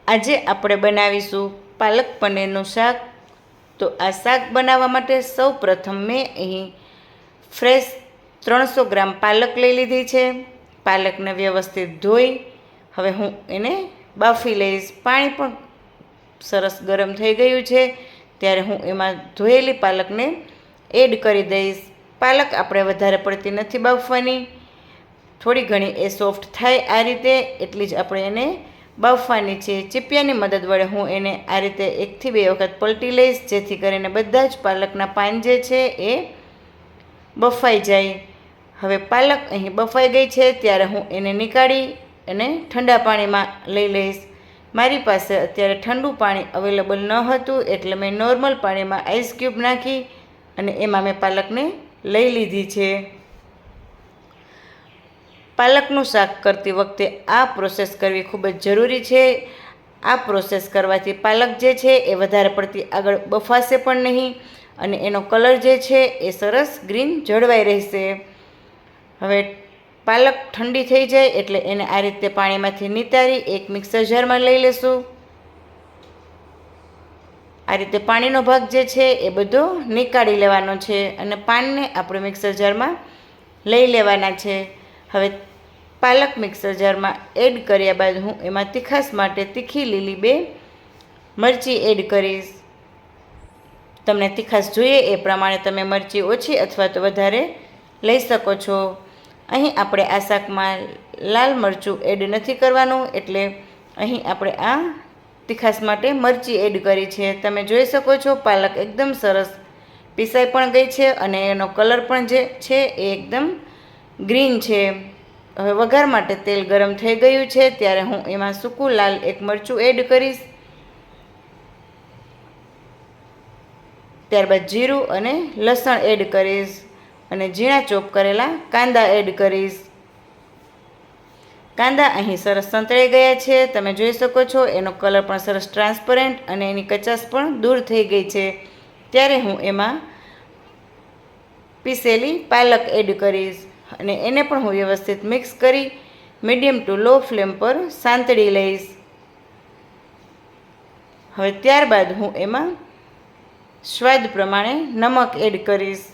આજે આપણે બનાવીશું પાલક પનીરનું શાક। તો આ શાક બનાવવા માટે સૌ પ્રથમ મેં અહીં ફ્રેશ 300 ગ્રામ પાલક લઈ લીધી છે। પાલકને વ્યવસ્થિત ધોઈ હવે હું એને બાફી લઈશ। પાણી પણ સરસ ગરમ થઈ ગયું છે ત્યારે હું એમાં ધોયેલી પાલકને એડ કરી દઈશ। પાલક આપણે વધારે પડતી નથી બાફવાની, થોડી ઘણી એ સોફ્ટ થાય આ રીતે એટલી જ આપણે એને બાફવાની છે। ચીપિયાની મદદ વડે હું એને આ રીતે 1 થી 2 વખત પલટી લઈશ જેથી કરીને બધા જ પાલકના પાન જે છે એ બફાઈ જાય। હવે પાલક અહીં બફાઈ ગઈ છે ત્યારે હું એને નીકાળી અને ઠંડા પાણીમાં લઈ લઈશ। મારી પાસે અત્યારે ઠંડુ પાણી અવેલેબલ ન હતું એટલે મેં નોર્મલ પાણીમાં આઈસ ક્યુબ નાખી અને એમાં મેં પાલકને લઈ લીધી છે। પાલકનું શાક કરતી વખતે આ પ્રોસેસ કરવી ખૂબ જ જરૂરી છે। આ પ્રોસેસ કરવાથી પાલક જે છે એ વધારે પડતી આગળ બફાશે પણ નહીં અને એનો કલર જે છે એ સરસ ગ્રીન જળવાઈ રહેશે। હવે પાલક ઠંડી થઈ જાય એટલે એને આ રીતે પાણીમાંથી નિતારી એક મિક્સર જારમાં લઈ લેશું। આ રીતે પાણીનો ભાગ જે છે એ બધો નીકાળી લેવાનો છે અને પાનને આપણે મિક્સર જારમાં લઈ લેવાના છે। હવે પાલક મિક્સર જારમાં એડ કર્યા બાદ હું એમાં તીખાશ માટે તીખી લીલી 2 મરચી એડ કરીશ। તમને તીખાશ જોઈએ એ પ્રમાણે તમે મરચી ઓછી અથવા તો વધારે લઈ શકો છો। અહીં આપણે આ શાકમાં લાલ મરચું એડ નથી કરવાનું એટલે અહીં આપણે આ તીખાશ માટે મરચી એડ કરી છે। તમે જોઈ શકો છો પાલક એકદમ સરસ પીસાઈ પણ ગઈ છે અને એનો કલર પણ જે છે એ એકદમ ગ્રીન છે। હવે વઘાર માટે તેલ ગરમ થઈ ગયું છે ત્યારે હું એમાં સૂકું લાલ 1 મરચું એડ કરીશ। ત્યારબાદ જીરું અને લસણ એડ કરીશ અને ઝીણા ચોપ કરેલા કાંદા એડ કરીશ। કાંદા અહીં સરસ સંતળાઈ ગયા છે, તમે જોઈ શકો છો એનો કલર પણ સરસ ટ્રાન્સપરન્ટ અને એની કચાશ પણ દૂર થઈ ગઈ છે। ત્યારે હું એમાં પીસેલી પાલક એડ કરીશ અને એને પણ હું વ્યવસ્થિત મિક્સ કરી મીડિયમ ટુ લો ફ્લેમ પર સાંતળી લઈશ। હવે ત્યારબાદ હું એમાં સ્વાદ પ્રમાણે નમક એડ કરીશ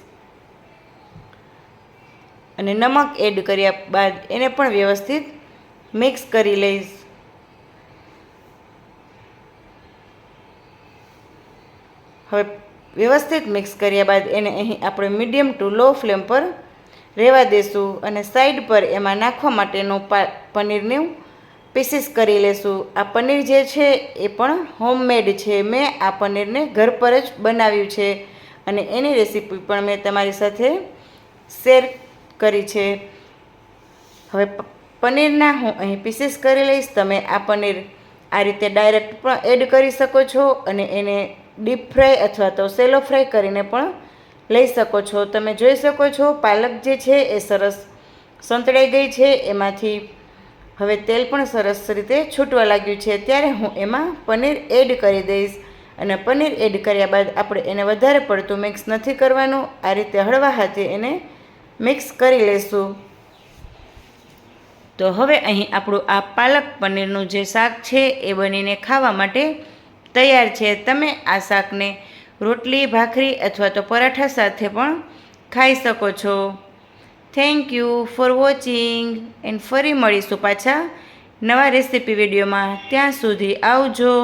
અને નમક એડ કર્યા બાદ એને પણ વ્યવસ્થિત મિક્સ કરી લઈશ। હવે વ્યવસ્થિત મિક્સ કર્યા બાદ એને અહીં આપણે મીડિયમ ટુ લો ફ્લેમ પર રહેવા દેશું અને સાઈડ પર એમાં નાખવા માટેનું પનીરનું પીસીસ કરી લેશું। આ પનીર જે છે એ પણ હોમમેડ છે, મેં આ પનીરને ઘર પર જ બનાવ્યું છે અને એની રેસીપી પણ મેં તમારી સાથે શેર કરી છે। હવે પનીરના હું અહીં પીસીસ કરી લઈશ। તમે આ પનીર આ રીતે ડાયરેક્ટ પણ એડ કરી શકો છો અને એને ડીપ ફ્રાય અથવા તો સેલો ફ્રાય કરીને પણ લઈ શકો છો। તમે જોઈ શકો છો પાલક જે છે એ સરસ સંતળાઈ ગઈ છે, એમાંથી હવે તેલ પણ સરસ રીતે છૂટવા લાગ્યું છે ત્યારે હું એમાં પનીર એડ કરી દઈશ અને પનીર એડ કર્યા બાદ આપણે એને વધારે પડતું મિક્સ નથી કરવાનું, આ રીતે હળવા હાથે એને મિક્સ કરી લેશું। તો હવે અહીં આપણું આ પાલક પનીરનું જે શાક છે એ બનીને ખાવા માટે તૈયાર છે। તમે આ શાકને રોટલી, ભાખરી અથવા તો પરાઠા સાથે પણ ખાઈ શકો છો। Thank you for watching and ફરી મળીશું પાછા નવા રેસીપી વિડીયોમાં। ત્યાં સુધી આવજો।